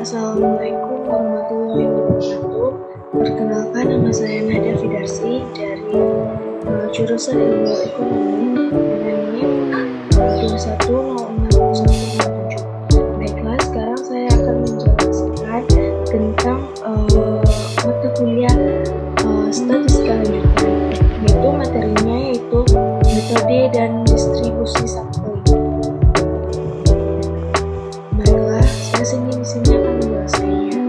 Assalamualaikum warahmatullahi wabarakatuh. Perkenalkan, nama saya Nada Fidarsi dari jurusan Ilmu Ekonomi dengan NIM 210617. Baiklah, sekarang saya akan menjelaskan tentang mata kuliah statistika lanjutan, yaitu materinya yaitu metode dan distribusi sampel. Baiklah, saya di sini akan menjelaskannya.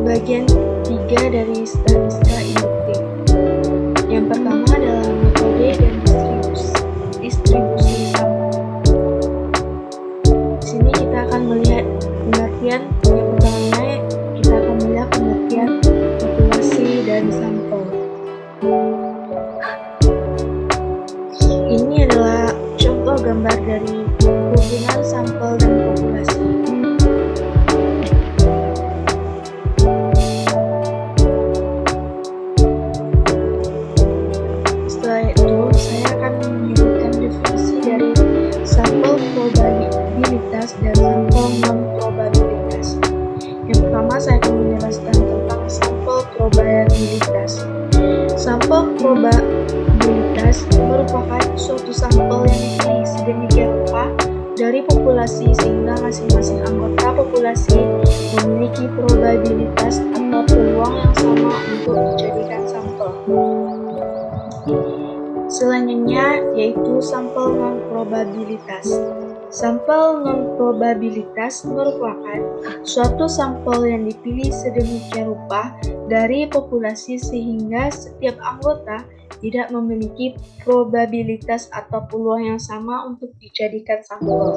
Bagian 3 dari statistika induktif. Yang pertama adalah metode dan distribusi sampel. Di sini kita akan melihat pengertian. Yang pertamanya kita akan melihat pengertian populasi dan sampel. Ini adalah contoh gambar dari hubungan sampel dan populasi. Setelah itu, saya akan menyebutkan definisi dari sampel probabilitas dan sampel non-probabilitas. Yang pertama, saya akan menjelaskan tentang sampel probabilitas. Sampel probabilitas merupakan suatu sampel yang dipilih sedemikian rupa dari populasi sehingga masing-masing anggota populasi memiliki probabilitas atau peluang yang sama untuk dijadikan sampel. Selanjutnya yaitu sampel non-probabilitas. Sampel non-probabilitas merupakan suatu sampel yang dipilih sedemikian rupa dari populasi sehingga setiap anggota tidak memiliki probabilitas atau peluang yang sama untuk dijadikan sampel.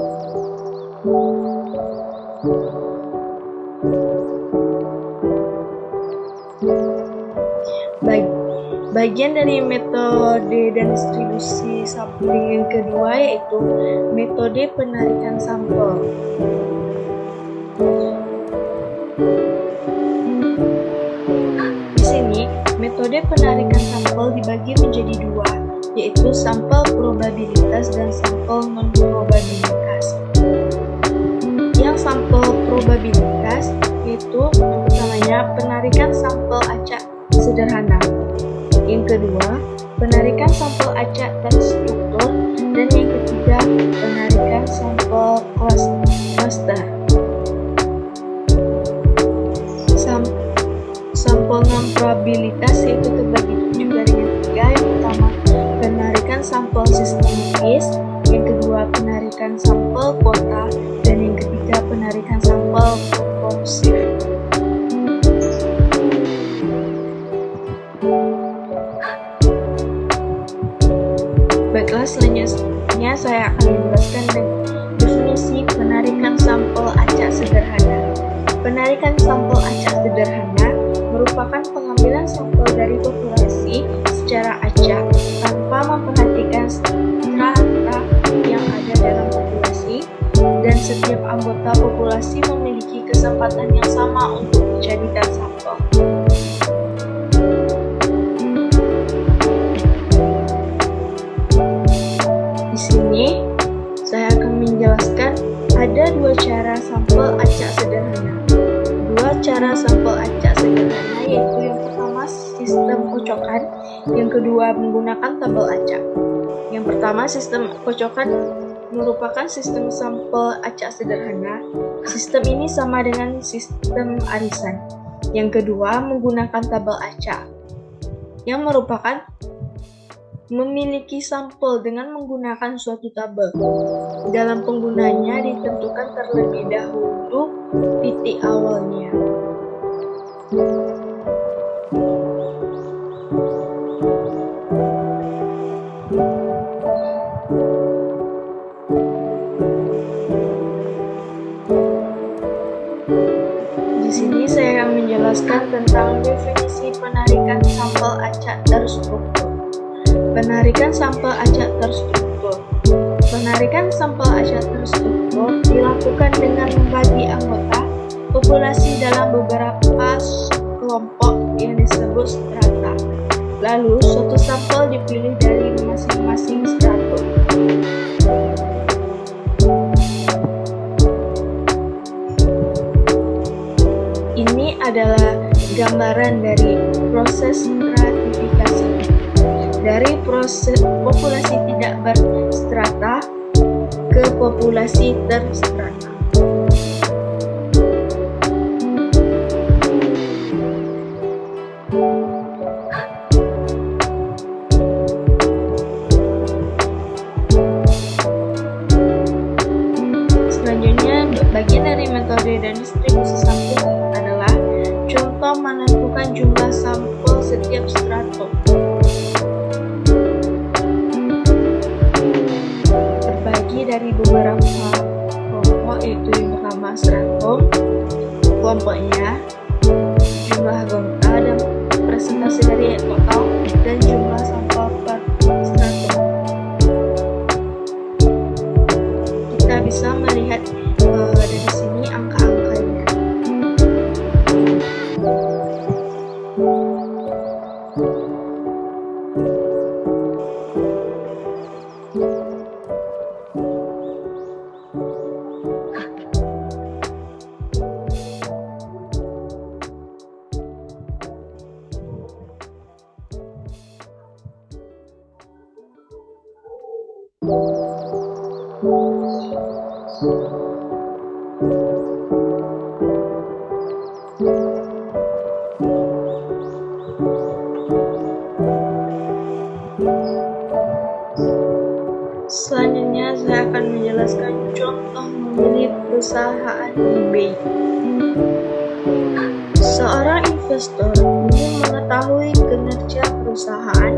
Bagian dari metode dan distribusi sampel yang kedua yaitu metode penarikan sampel. Di sini, metode penarikan sampel dibagi menjadi dua, yaitu sampel probabilitas dan sampel non-probabilitas. Yang sampel probabilitas yaitu yang pertamanya penarikan sampel acak sederhana. Yang kedua, penarikan sampel acak terstruktur, dan yang ketiga, penarikan sampel cluster. Sampel non-probabilitas yaitu terbagi juga dengan tiga. Yang pertama, penarikan sampel sistematis, yang kedua, penarikan sampel kuota, dan yang ketiga, penarikan sampel proporsif. Baiklah, selanjutnya saya akan menjelaskan definisi penarikan sampel acak sederhana. Penarikan sampel acak sederhana merupakan pengambilan sampel dari populasi secara acak tanpa memperhatikan strata yang ada dalam populasi, dan setiap anggota populasi memiliki kesempatan yang sama untuk dijadikan sampel. Di sini saya akan menjelaskan ada dua cara sampel acak sederhana. Dua cara sampel acak sederhana yaitu yang pertama sistem kocokan, yang kedua menggunakan tabel acak. Yang pertama sistem kocokan merupakan sistem sampel acak sederhana. Sistem ini sama dengan sistem arisan. Yang kedua menggunakan tabel acak, yang merupakan memiliki sampel dengan menggunakan suatu tabel. Dalam penggunanya ditentukan terlebih dahulu titik awalnya. Di sini saya akan menjelaskan tentang definisi penarikan sampel acak terstruktur. Penarikan sampel acak terstruktur. Penarikan sampel acak terstruktur dilakukan dengan membagi anggota populasi dalam beberapa kelompok yang disebut strata. Lalu, suatu sampel dipilih dari masing-masing stratum. Ini adalah gambaran dari proses stratifikasi. Dari proses populasi tidak berstrata ke populasi terstrata. Selanjutnya, bagian dari metode dan distribusi sampel adalah contoh menentukan jumlah sampel setiap stratum. Terbagi dari beberapa kelompok, yaitu yang pertama stratum, kelompoknya, jumlah anggota dan presentasi dari total, dan jumlah sampel per stratum. Kita bisa melihat dari sini angka-angkanya. Selanjutnya, saya akan menjelaskan contoh memilih perusahaan eBay. Seorang investor ingin mengetahui kinerja perusahaan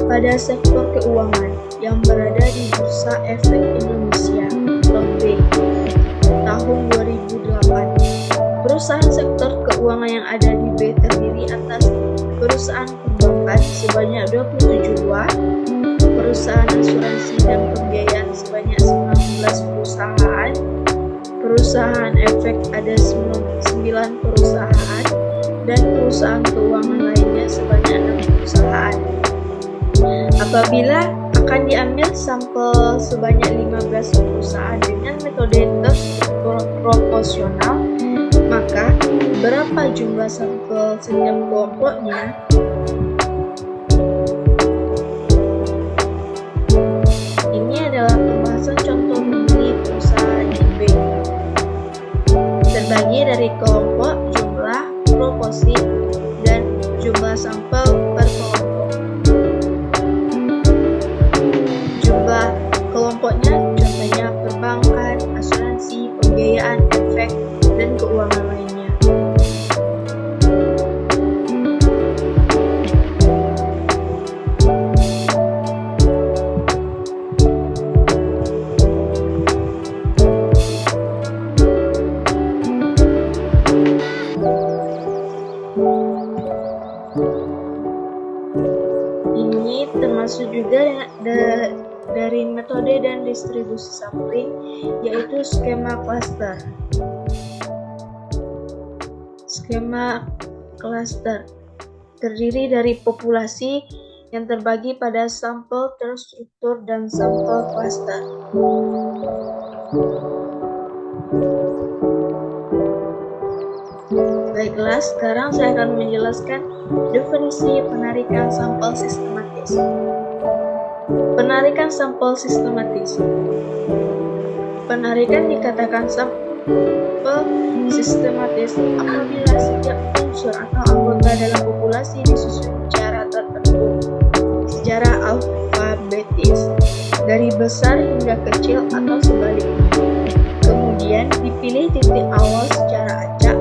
pada sektor keuangan yang berada di Bursa Efek Indonesia atau BEI tahun 2008. Perusahaan sektor keuangan yang ada di BEI terdiri atas perusahaan perbankan sebanyak 27 buah, perusahaan asuransi dan pembiayaan sebanyak 19 perusahaan, perusahaan efek ada 9 perusahaan, dan perusahaan keuangan lainnya sebanyak 6 perusahaan. Apabila akan diambil sampel sebanyak 15 perusahaan dengan metode terstruktur proporsional, maka berapa jumlah sampel setiap kelompoknya? Ini adalah pembahasan contoh memilih perusahaan eBay. Terbagi dari kelompok, jumlah, proporsi, dan jumlah sampel per kelompok. Jumlah kelompoknya contohnya perbankan, asuransi, pembiayaan, efek, dan keuangan lainnya. Ini termasuk juga dari metode dan distribusi sampling, yaitu skema klaster. Skema klaster terdiri dari populasi yang terbagi pada sampel terstruktur dan sampel klaster. Baiklah, sekarang saya akan menjelaskan definisi penarikan sampel sistematis. Penarikan sampel sistematis. Penarikan dikatakan sampel sistematis apabila setiap unsur atau anggota dalam populasi disusun secara tertentu, secara alfabetis, dari besar hingga kecil atau sebaliknya. Kemudian dipilih titik awal secara acak.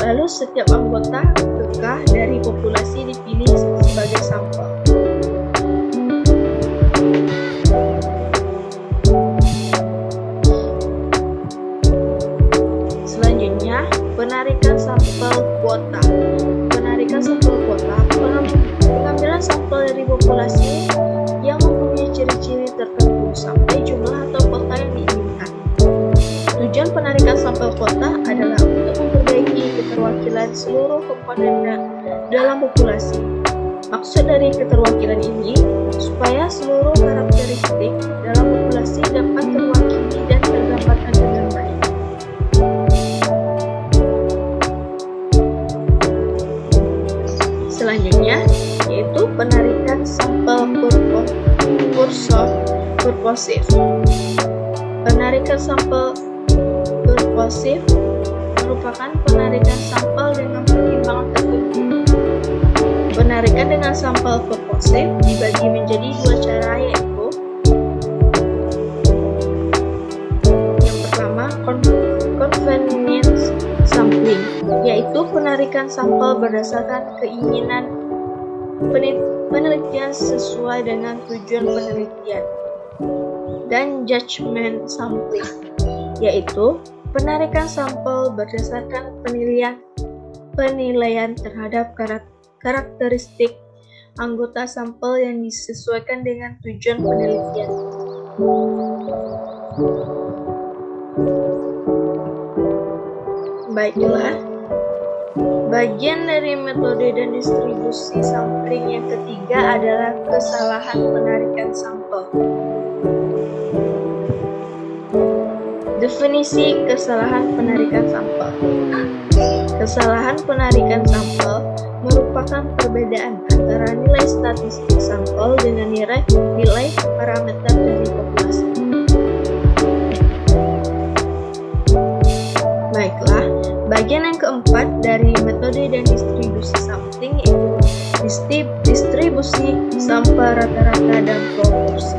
Lalu setiap anggota kekah dari populasi dipilih sebagai sampel. Selanjutnya, penarikan sampel kuota. Penarikan sampel kuota, pengambilan sampel dari populasi yang mempunyai ciri-ciri tertentu sampai jumlah atau kuota yang diinginkan. Tujuan penarikan sampel kuota adalah untuk memperbaiki keterwakilan seluruh komponen dalam populasi. Maksud dari keterwakilan ini supaya seluruh karakteristik dalam populasi dapat terwakili dan tergambarkan dengan baik. Selanjutnya yaitu penarikan sampel kursor purposif. Penarikan sampel purposif merupakan penarikan sampel dengan pertimbangan tertentu. Penarikan dengan sampel purposif dibagi menjadi dua cara, yaitu yang pertama convenience sampling, yaitu penarikan sampel berdasarkan keinginan penelitian sesuai dengan tujuan penelitian, dan judgment sampling, yaitu penarikan sampel berdasarkan penilaian terhadap karakteristik anggota sampel yang disesuaikan dengan tujuan penelitian. Baiklah, bagian dari metode dan distribusi sampling yang ketiga adalah kesalahan penarikan sampel. Definisi kesalahan penarikan sampel. Kesalahan penarikan sampel merupakan perbedaan antara nilai statistik sampel dengan nilai parameter dari populasi. Baiklah, bagian yang keempat dari metode dan distribusi sampling yaitu distribusi sampel rata-rata dan proporsi.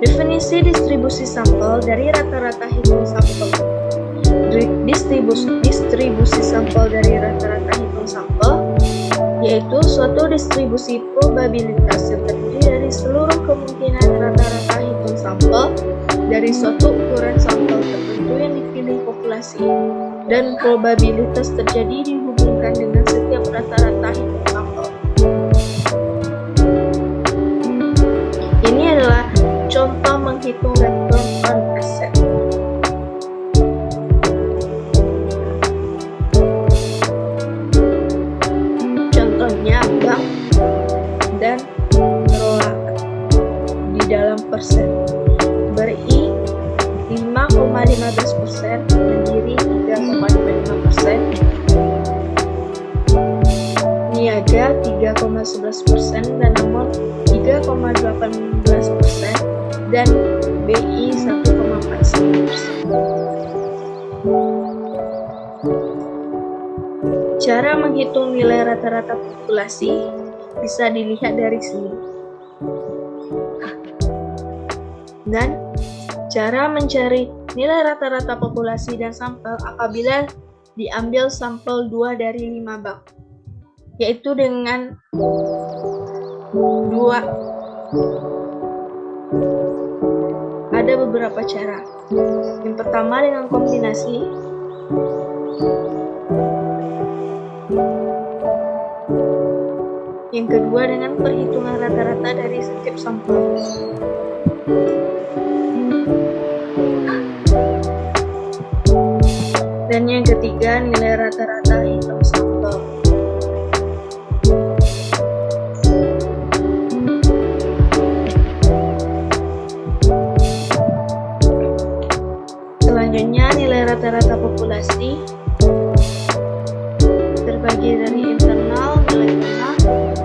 Definisi distribusi sampel dari rata-rata hitung sampel. Distribusi sampel dari rata-rata hitung sampel yaitu suatu distribusi probabilitas yang terdiri dari seluruh kemungkinan rata-rata hitung sampel dari suatu ukuran sampel tertentu yang dipilih populasi, dan probabilitas terjadi dihubungkan dengan setiap rata-rata hitung sampel. Ini adalah contoh menghitung return on asset. Contohnya bank dan pengelolaan di dalam persen. Beri 5,15%, Mandiri 3,55%, Niaga 3,11%, dan Danamon 3,18%, dan BI 1,41%. Cara menghitung nilai rata-rata populasi bisa dilihat dari sini. Dan cara mencari nilai rata-rata populasi dan sampel apabila diambil sampel 2 dari 5 bank, yaitu dengan 2. Ada beberapa cara. Yang pertama dengan kombinasi. Yang kedua dengan perhitungan rata-rata dari setiap sampel. Dan yang ketiga nilai rata-rata hitung sampel. Selanjutnya nilai rata-rata populasi terbagi dari internal, nilai tengah,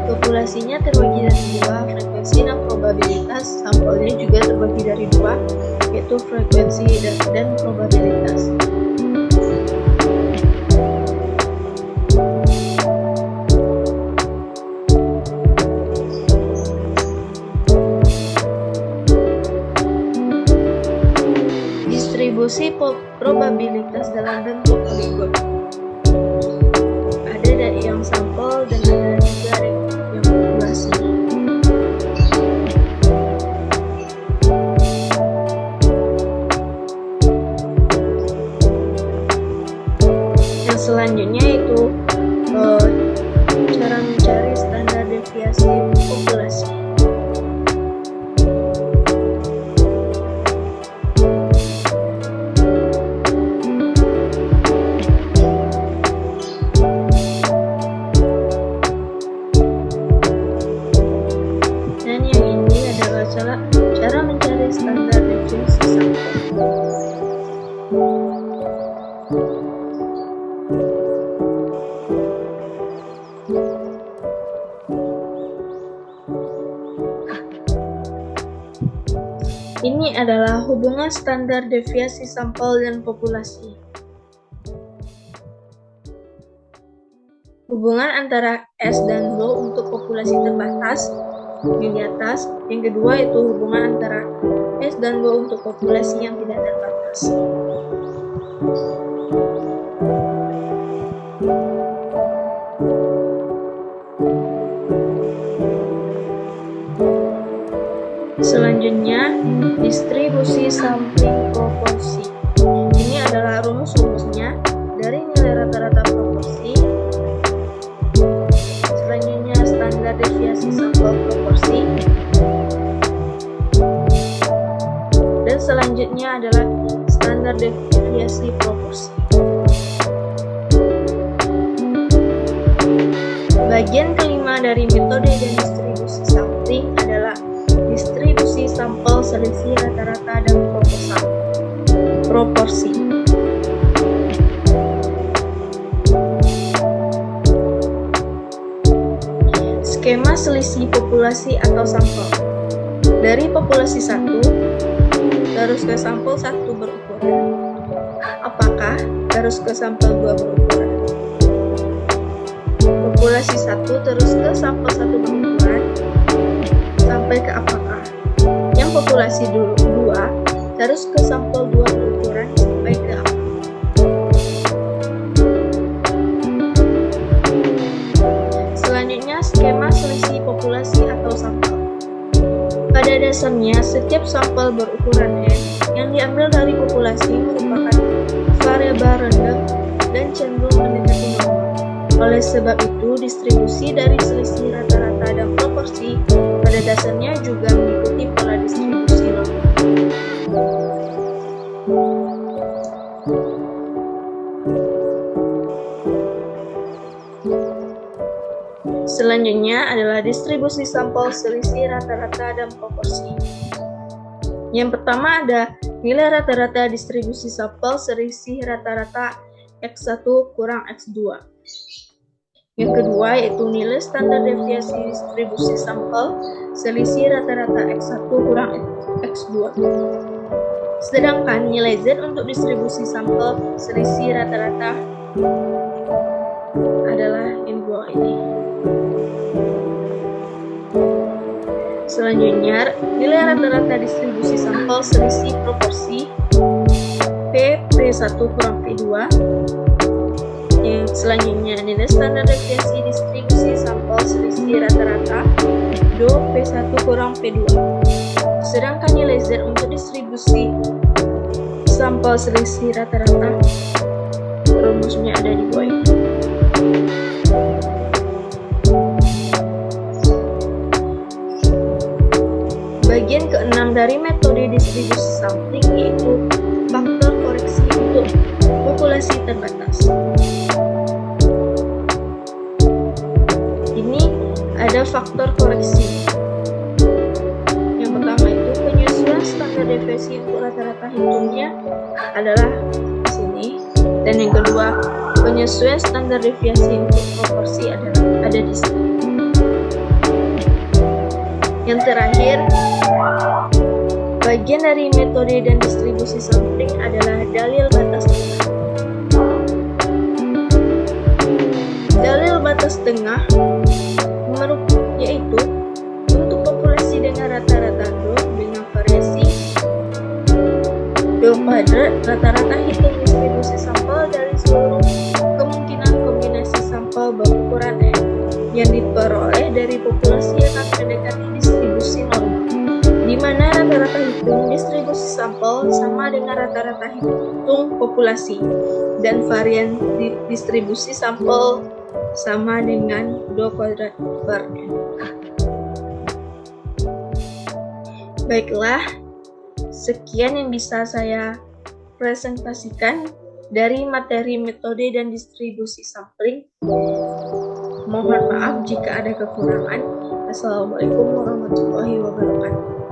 populasinya terbagi dari 2, frekuensi dan probabilitas, sampelnya juga terbagi dari 2, yaitu frekuensi dan probabilitas. Distribusi probabilitas dalam bentuk poligon. Ada dari yang sampel dan ada juga dari yang populasi. Yang selanjutnya itu cara mencari standar deviasi populasi. cara mencari standar deviasi sampel. Ini adalah hubungan standar deviasi sampel dan populasi. Hubungan antara S dan Rho untuk populasi terbatas yang di atas. Yang kedua itu hubungan antara S dan Rho untuk populasi yang tidak terbatas. Selanjutnya, distribusi sampling proporsi. Ini adalah rumus-rumusnya dari nilai rata-rata proporsi. Selanjutnya, standar deviasi sampel proporsi. Dan selanjutnya adalah standar deviasi proporsi. Bagian kelima dari metode dan distribusi sampling adalah distribusi sampel selisih rata-rata dan proporsi. Skema selisih populasi atau sampel. Dari populasi 1, garis ke sampel 1 berukuran. Apakah garis ke sampel 2 berukuran? Populasi 1 terus ke sampel 1 berukuran sampai ke apakah? Yang populasi 2 terus ke sampel 2 berukuran sampai ke apa? Selanjutnya, skema selisih populasi atau sampel. Pada dasarnya, setiap sampel berukuran N yang diambil dari populasi merupakan variabel rendah dan cenderung mendekati normal. Oleh sebab itu, distribusi dari selisih rata-rata dan proporsi pada dasarnya juga mengikuti pola distribusi normal. Selanjutnya adalah distribusi sampel selisih rata-rata dan proporsi. Yang pertama ada nilai rata-rata distribusi sampel selisih rata-rata X1 kurang X2. Yang kedua yaitu nilai standar deviasi distribusi sampel selisih rata-rata X1 kurang X2. Sedangkan nilai Z untuk distribusi sampel selisih rata-rata adalah yang bawah ini. Selanjutnya, nilai rata-rata distribusi sampel selisih proporsi P1 kurang P2. Yang selanjutnya, nilai standar deviasi distribusi sampel selisih rata-rata Do P1 kurang P2. Sedangkan nilai Z untuk distribusi sampel selisih rata-rata rumusnya ada di bawah ini. Bagian keenam dari metode distribusi sampling yaitu faktor koreksi untuk populasi terbatas. Ini ada faktor koreksi. Yang pertama itu penyesuaian standar deviasi untuk rata-rata hitungnya adalah di sini, dan yang kedua penyesuaian standar deviasi untuk proporsi ada di sini. Yang terakhir, bagian dari metode dan distribusi sampling adalah dalil batas tengah. Dalil batas tengah yaitu untuk populasi dengan rata-rata Do dengan variasi Do kuadrat, rata-rata hitung distribusi sampel dari seluruh kemungkinan kombinasi sampel berukuran N yang diperoleh dari populasi yang akan mendekati distribusi normal, di mana rata-rata hitung distribusi sampel sama dengan rata-rata hitung populasi dan varian distribusi sampel sama dengan Do kuadrat per N. Baiklah, sekian yang bisa saya presentasikan dari materi metode dan distribusi sampling. Mohon maaf jika ada kekurangan. Assalamualaikum warahmatullahi wabarakatuh.